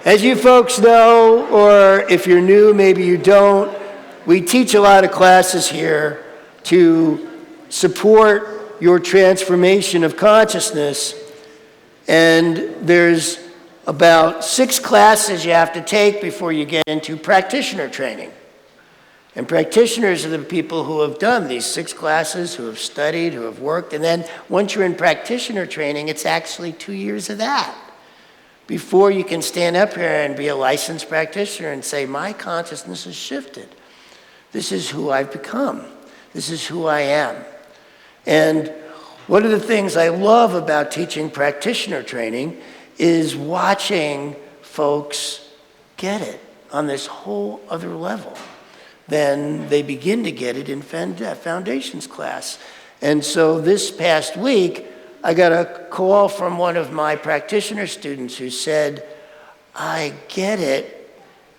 As you folks know, or if you're new, maybe you don't, we teach a lot of classes here to support your transformation of consciousness. And there's about 6 classes you have to take before you get into practitioner training. And practitioners are the people who have done these 6 classes, who have studied, who have worked. And then once you're in practitioner training, it's actually 2 years of that before you can stand up here and be a licensed practitioner and say, my consciousness has shifted. This is who I've become. This is who I am. And one of the things I love about teaching practitioner training is watching folks get it on this whole other level than they begin to get it in foundations class. And so this past week, I got a call from one of my practitioner students who said, I get it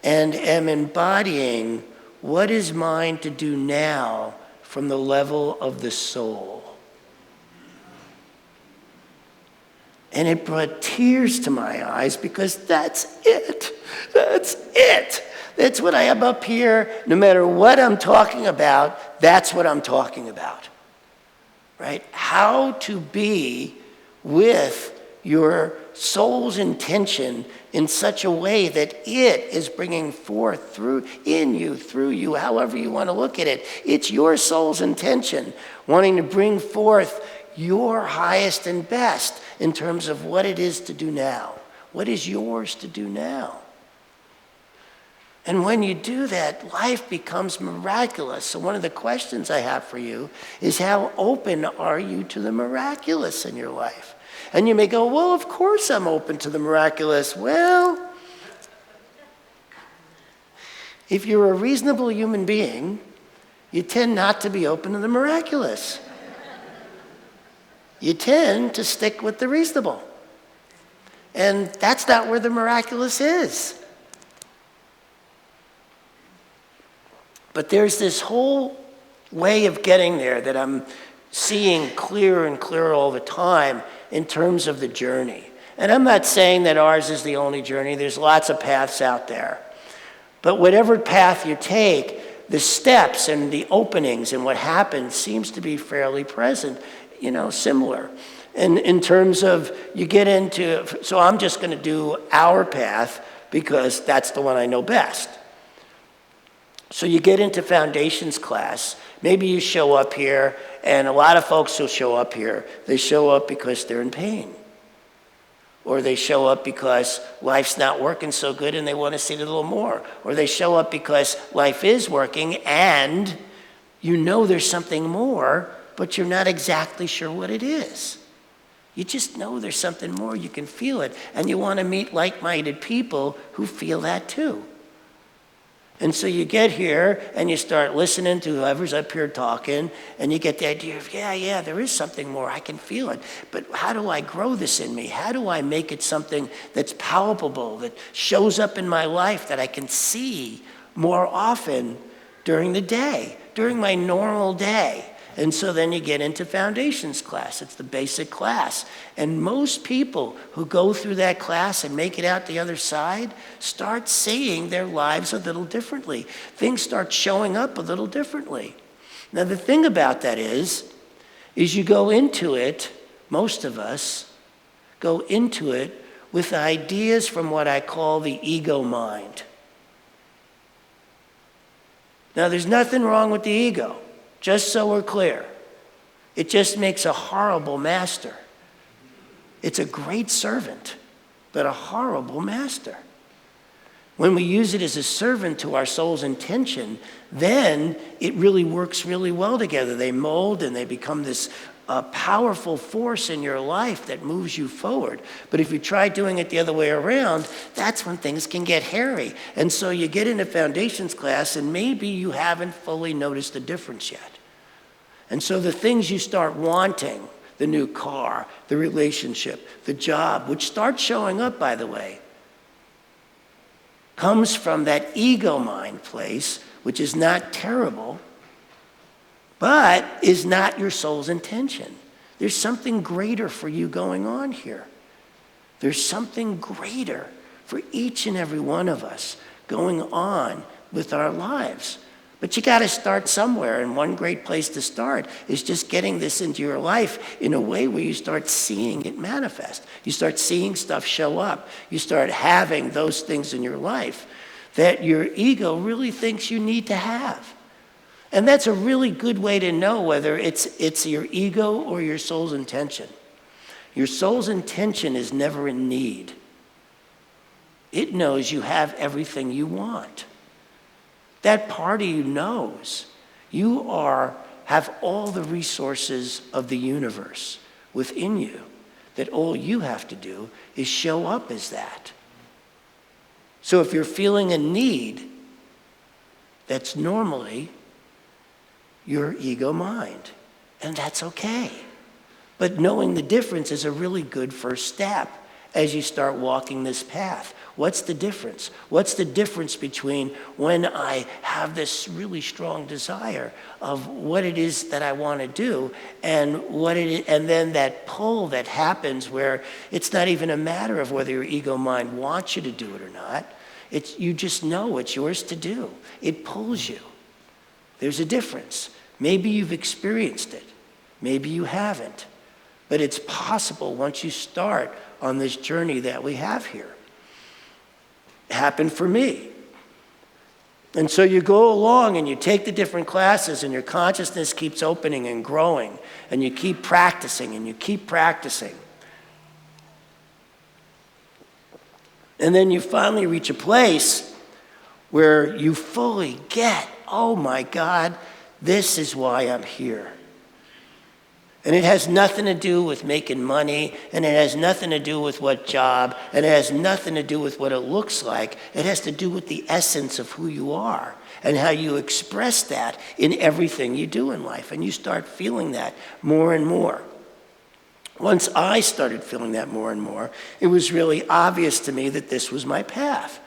and am embodying what is mine to do now from the level of the soul. And it brought tears to my eyes because that's it. That's it. That's what I am up here. No matter what I'm talking about, that's what I'm talking about. Right? How to be with your soul's intention in such a way that it is bringing forth through you, however you want to look at it. It's your soul's intention, wanting to bring forth your highest and best in terms of what it is to do now. What is yours to do now? And when you do that, life becomes miraculous. So one of the questions I have for you is, how open are you to the miraculous in your life? And you may go, well, of course I'm open to the miraculous. Well, if you're a reasonable human being, you tend not to be open to the miraculous. You tend to stick with the reasonable. And that's not where the miraculous is. But there's this whole way of getting there that I'm seeing clearer and clearer all the time in terms of the journey. And I'm not saying that ours is the only journey. There's lots of paths out there. But whatever path you take, the steps and the openings and what happens seems to be fairly present, similar. And in terms of you get into, so I'm just going to do our path because that's the one I know best. So you get into foundations class. Maybe you show up here, and a lot of folks who show up here, they show up because they're in pain. Or they show up because life's not working so good and they want to see it a little more. Or they show up because life is working and you know there's something more, but you're not exactly sure what it is. You just know there's something more, you can feel it. And you want to meet like-minded people who feel that too. And so you get here and you start listening to whoever's up here talking, and you get the idea of, yeah, there is something more. I can feel it. But how do I grow this in me? How do I make it something that's palpable, that shows up in my life, that I can see more often during the day, during my normal day? And so then you get into foundations class. It's the basic class. And most people who go through that class and make it out the other side start seeing their lives a little differently. Things start showing up a little differently. Now the thing about that is you go into it, most of us go into it with ideas from what I call the ego mind. Now there's nothing wrong with the ego. Just so we're clear, it just makes a horrible master. It's a great servant, but a horrible master. When we use it as a servant to our soul's intention, then it really works really well together. They mold and they become this powerful force in your life that moves you forward. But if you try doing it the other way around, that's when things can get hairy. And so you get into foundations class and maybe you haven't fully noticed the difference yet. And so the things you start wanting, the new car, the relationship, the job, which starts showing up, by the way, comes from that ego mind place, which is not terrible, but is not your soul's intention. There's something greater for you going on here. There's something greater for each and every one of us going on with our lives. But you got to start somewhere, and one great place to start is just getting this into your life in a way where you start seeing it manifest. You start seeing stuff show up. You start having those things in your life that your ego really thinks you need to have. And that's a really good way to know whether it's your ego or your soul's intention. Your soul's intention is never in need. It knows you have everything you want. That part of you knows you have all the resources of the universe within you, that all you have to do is show up as that. So if you're feeling a need, that's normally your ego mind, and that's okay. But knowing the difference is a really good first step as you start walking this path. What's the difference? What's the difference between when I have this really strong desire of what it is that I want to do and and then that pull that happens where it's not even a matter of whether your ego mind wants you to do it or not. You just know it's yours to do. It pulls you. There's a difference. Maybe you've experienced it. Maybe you haven't. But it's possible once you start on this journey that we have here. It happened for me. And so you go along and you take the different classes and your consciousness keeps opening and growing and you keep practicing and you keep practicing. And then you finally reach a place where you fully get, oh my God, this is why I'm here. And it has nothing to do with making money, and it has nothing to do with what job, and it has nothing to do with what it looks like. It has to do with the essence of who you are and how you express that in everything you do in life. And you start feeling that more and more. Once I started feeling that more and more, it was really obvious to me that this was my path.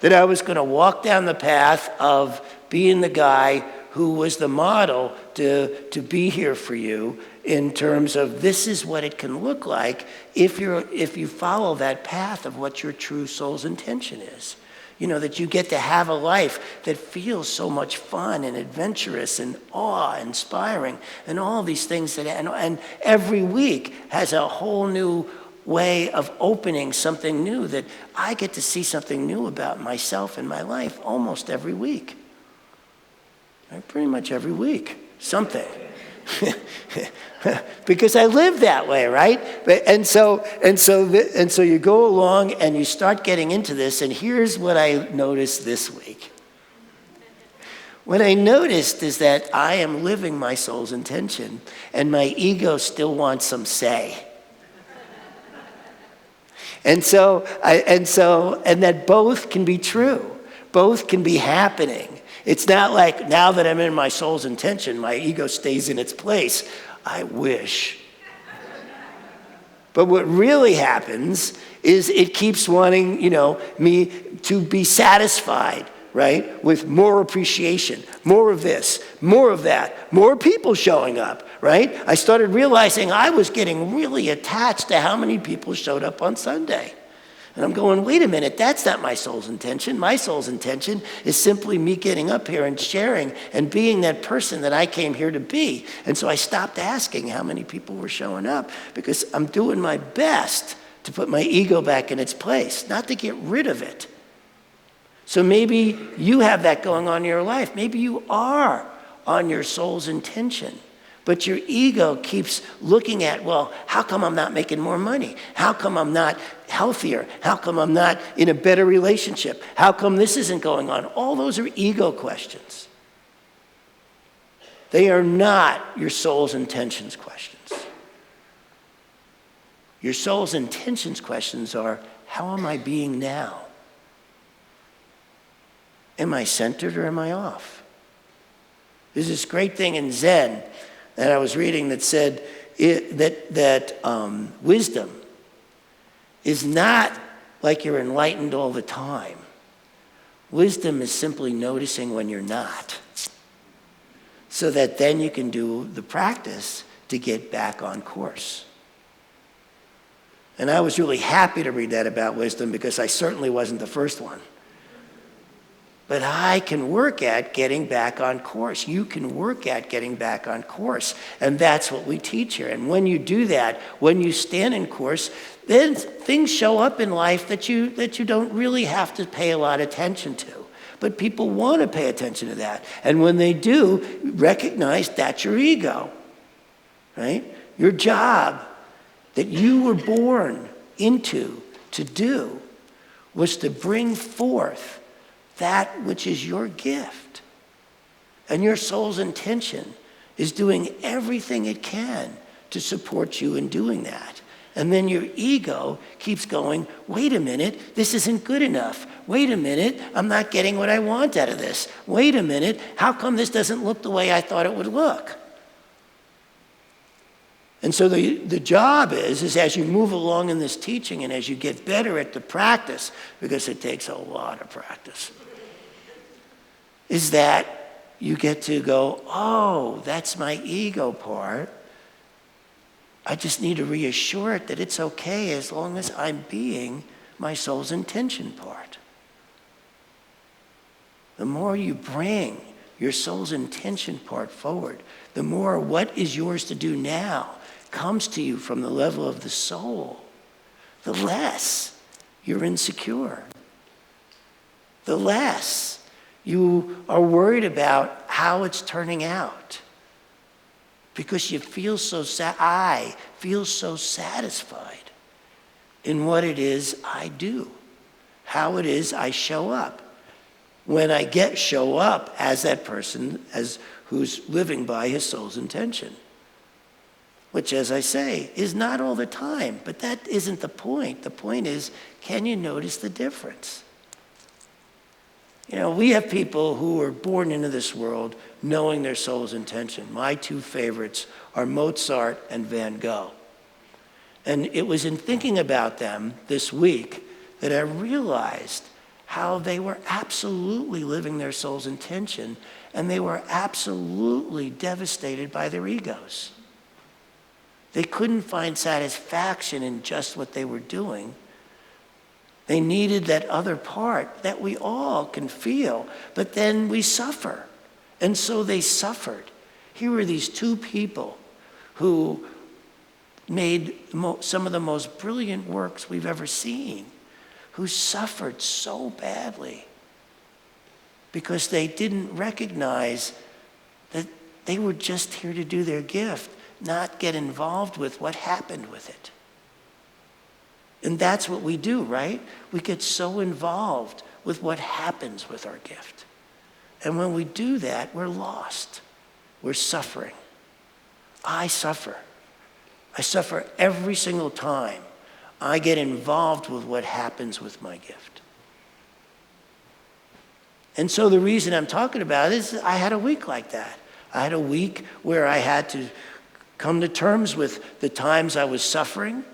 That I was going to walk down the path of being the guy who was the model to be here for you in terms of this is what it can look like if you follow that path of what your true soul's intention is. You know, that you get to have a life that feels so much fun and adventurous and awe-inspiring and all these things and every week has a whole new way of opening something new that I get to see something new about myself and my life almost every week. Pretty much every week, something. Because I live that way, right? And so you go along and you start getting into this, and here's what I noticed this week. What I noticed is that I am living my soul's intention, and my ego still wants some say. And that both can be true. Both can be happening. It's not like now that I'm in my soul's intention, my ego stays in its place. I wish. But what really happens is it keeps wanting, me to be satisfied, right? With more appreciation, more of this, more of that, more people showing up, right? I started realizing I was getting really attached to how many people showed up on Sunday. And I'm going, wait a minute, that's not my soul's intention. My soul's intention is simply me getting up here and sharing and being that person that I came here to be. And so I stopped asking how many people were showing up because I'm doing my best to put my ego back in its place, not to get rid of it. So maybe you have that going on in your life. Maybe you are on your soul's intention. But your ego keeps looking at, well, how come I'm not making more money? How come I'm not healthier? How come I'm not in a better relationship? How come this isn't going on? All those are ego questions. They are not your soul's intentions questions. Your soul's intentions questions are, how am I being now? Am I centered or am I off? There's this great thing in Zen that I was reading that said that wisdom is not like you're enlightened all the time. Wisdom is simply noticing when you're not, so that then you can do the practice to get back on course. And I was really happy to read that about wisdom because I certainly wasn't the first one. But I can work at getting back on course. You can work at getting back on course. And that's what we teach here. And when you do that, when you stand in course, then things show up in life that you don't really have to pay a lot of attention to. But people want to pay attention to that. And when they do, recognize that's your ego, right? Your job that you were born into to do was to bring forth that which is your gift. And your soul's intention is doing everything it can to support you in doing that. And then your ego keeps going, wait a minute, this isn't good enough. Wait a minute, I'm not getting what I want out of this. Wait a minute, how come this doesn't look the way I thought it would look? And so the job is as you move along in this teaching and as you get better at the practice, because it takes a lot of practice, is that you get to go, oh, that's my ego part. I just need to reassure it that it's okay as long as I'm being my soul's intention part. The more you bring your soul's intention part forward, the more what is yours to do now comes to you from the level of the soul, the less you're insecure. The less you are worried about how it's turning out. Because you feel I feel so satisfied in what it is I do, how it is I show up. When I show up as that person who's living by his soul's intention. Which, as I say, is not all the time, but that isn't the point. The point is, can you notice the difference? You know, we have people who were born into this world knowing their soul's intention. My two favorites are Mozart and Van Gogh. And it was in thinking about them this week that I realized how they were absolutely living their soul's intention, and they were absolutely devastated by their egos. They couldn't find satisfaction in just what they were doing. They needed that other part that we all can feel, but then we suffer. And so they suffered. Here were these two people who made some of the most brilliant works we've ever seen, who suffered so badly because they didn't recognize that they were just here to do their gift, not get involved with what happened with it. And that's what we do, right? We get so involved with what happens with our gift. And when we do that, we're lost. We're suffering. I suffer. I suffer every single time I get involved with what happens with my gift. And so the reason I'm talking about it is I had a week like that. I had a week where I had to come to terms with the times I was suffering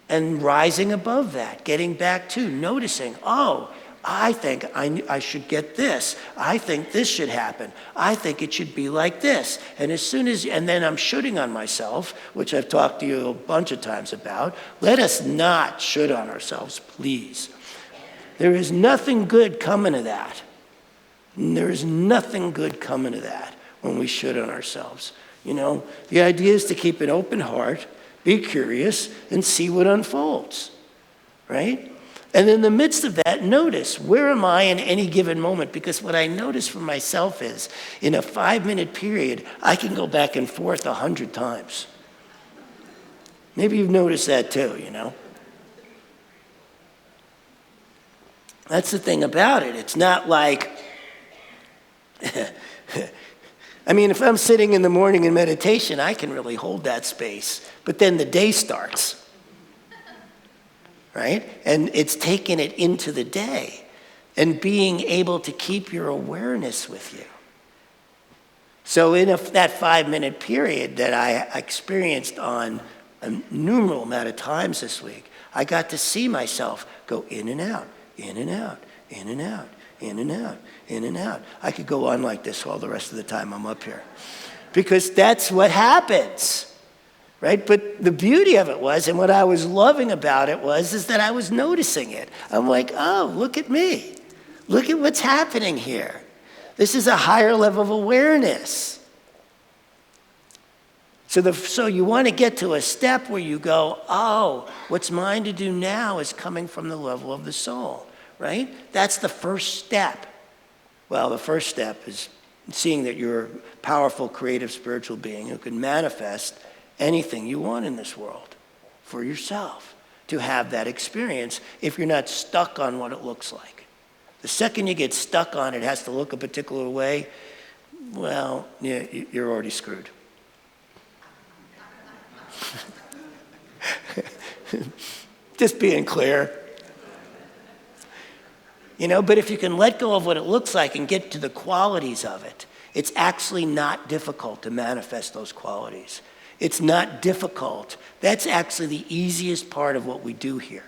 and rising above that, getting back to noticing, oh, I think I should get this. I think this should happen. I think it should be like this. And then I'm shooting on myself, which I've talked to you a bunch of times about. Let us not shoot on ourselves, please. There is nothing good coming of that. There is nothing good coming of that when we shoot on ourselves. You know, the idea is to keep an open heart, be curious, and see what unfolds, right? And in the midst of that, notice, where am I in any given moment? Because what I notice for myself is, in a 5-minute period, I can go back and forth 100 times. Maybe you've noticed that too, you know? That's the thing about it. It's not like... I mean, if I'm sitting in the morning in meditation, I can really hold that space. But then the day starts, right? And it's taking it into the day and being able to keep your awareness with you. So in that 5-minute period that I experienced on a numerable amount of times this week, I got to see myself go in and out, in and out, in and out, in and out, in and out. I could go on like this all the rest of the time I'm up here. Because that's what happens. right? But the beauty of it was, and what I was loving about it was, is that I was noticing it. I'm like, oh, look at me. Look at what's happening here. This is a higher level of awareness. So you want to get to a step where you go, oh, what's mine to do now is coming from the level of the soul, right? That's the first step. Well, the first step is seeing that you're a powerful, creative, spiritual being who can manifest anything you want in this world for yourself, to have that experience if you're not stuck on what it looks like. The second you get stuck on it has to look a particular way, well, yeah, you're already screwed. Just being clear. But if you can let go of what it looks like and get to the qualities of it, it's actually not difficult to manifest those qualities. It's not difficult. That's actually the easiest part of what we do here,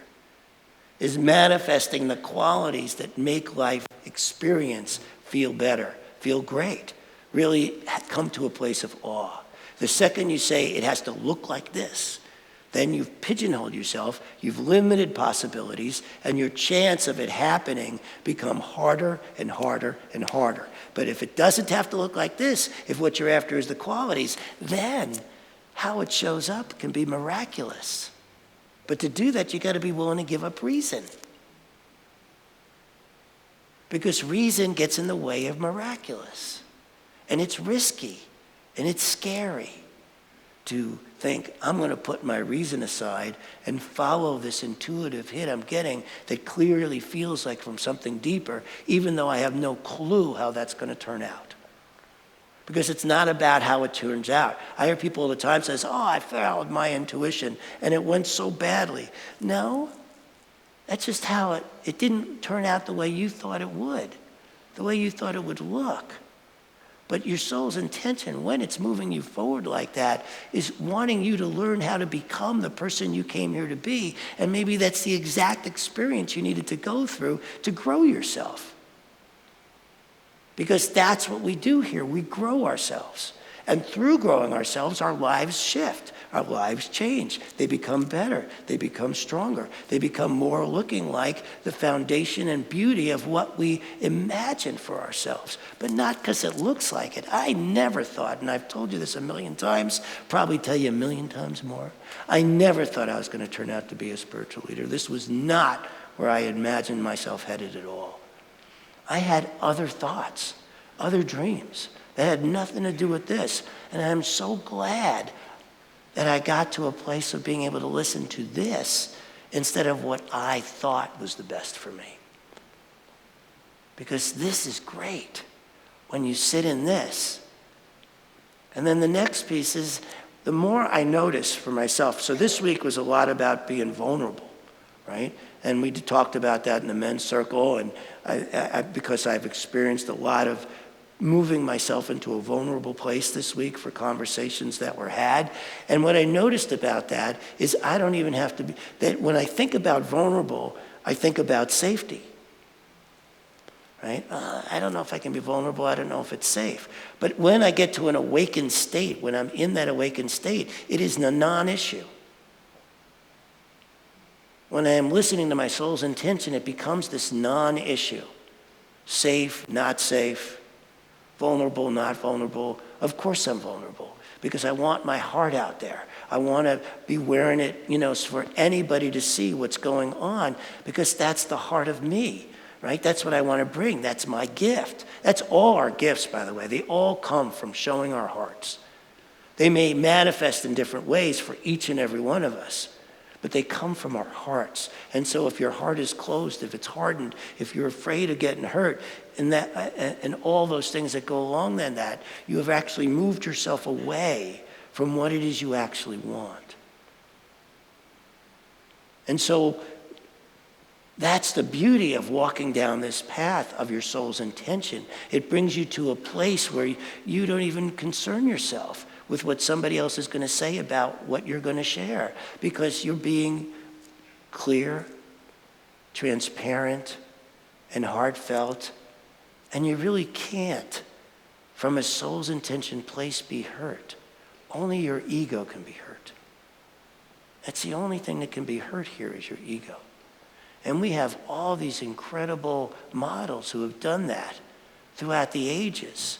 is manifesting the qualities that make life experience feel better, feel great, really come to a place of awe. The second you say it has to look like this, then you've pigeonholed yourself, you've limited possibilities, and your chance of it happening become harder and harder and harder. But if it doesn't have to look like this, if what you're after is the qualities, then how it shows up can be miraculous. But to do that, you got to be willing to give up reason. Because reason gets in the way of miraculous. And it's risky, and it's scary to think, I'm going to put my reason aside and follow this intuitive hit I'm getting that clearly feels like from something deeper, even though I have no clue how that's going to turn out. Because it's not about how it turns out. I hear people all the time say, oh, I followed my intuition and it went so badly. No, that's just how it didn't turn out the way you thought it would, the way you thought it would look. But your soul's intention, when it's moving you forward like that, is wanting you to learn how to become the person you came here to be. And maybe that's the exact experience you needed to go through to grow yourself. Because that's what we do here. We grow ourselves. And through growing ourselves, our lives shift. Our lives change. They become better. They become stronger. They become more looking like the foundation and beauty of what we imagine for ourselves. But not because it looks like it. I never thought, and I've told you this a million times, probably tell you a million times more, I never thought I was going to turn out to be a spiritual leader. This was not where I imagined myself headed at all. I had other thoughts, other dreams that had nothing to do with this. And I'm so glad that I got to a place of being able to listen to this instead of what I thought was the best for me. Because this is great when you sit in this. And then the next piece is, the more I notice for myself, so this week was a lot about being vulnerable, right? And we talked about that in the men's circle, and I because I've experienced a lot of moving myself into a vulnerable place this week for conversations that were had. And what I noticed about that is I don't even have to be, that when I think about vulnerable, I think about safety, right? I don't know if I can be vulnerable. I don't know if it's safe. But when I get to an awakened state, when I'm in that awakened state, it is a non-issue. When I am listening to my soul's intention, it becomes this non-issue. Safe, not safe. Vulnerable, not vulnerable. Of course I'm vulnerable because I want my heart out there. I want to be wearing it, for anybody to see what's going on because that's the heart of me, right? That's what I want to bring. That's my gift. That's all our gifts, by the way. They all come from showing our hearts. They may manifest in different ways for each and every one of us, but they come from our hearts. And so if your heart is closed, if it's hardened, if you're afraid of getting hurt, and all those things that go along in that, you have actually moved yourself away from what it is you actually want. And so that's the beauty of walking down this path of your soul's intention. It brings you to a place where you don't even concern yourself with what somebody else is going to say about what you're going to share, because you're being clear, transparent, and heartfelt, and you really can't, from a soul's intention place, be hurt. Only your ego can be hurt. That's the only thing that can be hurt here is your ego. And we have all these incredible models who have done that throughout the ages,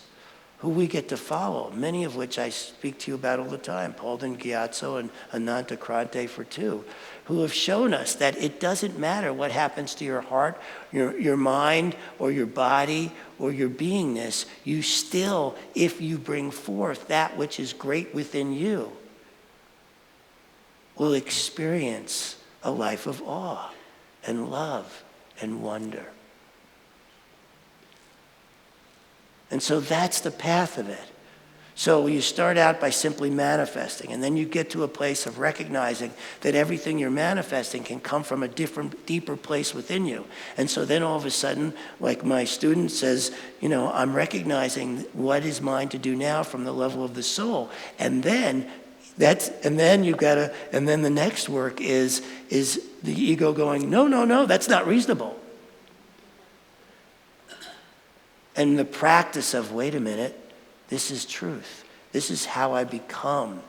who we get to follow, many of which I speak to you about all the time, Paul Gyatso and Ananta Krante for two, who have shown us that it doesn't matter what happens to your heart, your mind, or your body, or your beingness, you still, if you bring forth that which is great within you, will experience a life of awe and love and wonder. And so that's the path of it. So you start out by simply manifesting, and then you get to a place of recognizing that everything you're manifesting can come from a different, deeper place within you. And so then all of a sudden, like my student says, I'm recognizing what is mine to do now from the level of the soul. And then the next work is the ego going, no, that's not reasonable. And the practice of, wait a minute, this is truth. This is how I become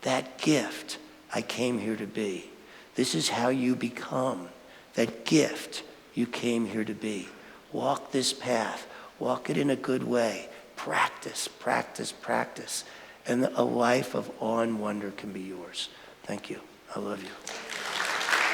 that gift I came here to be. This is how you become that gift you came here to be. Walk this path. Walk it in a good way. Practice, practice, practice. And a life of awe and wonder can be yours. Thank you. I love you.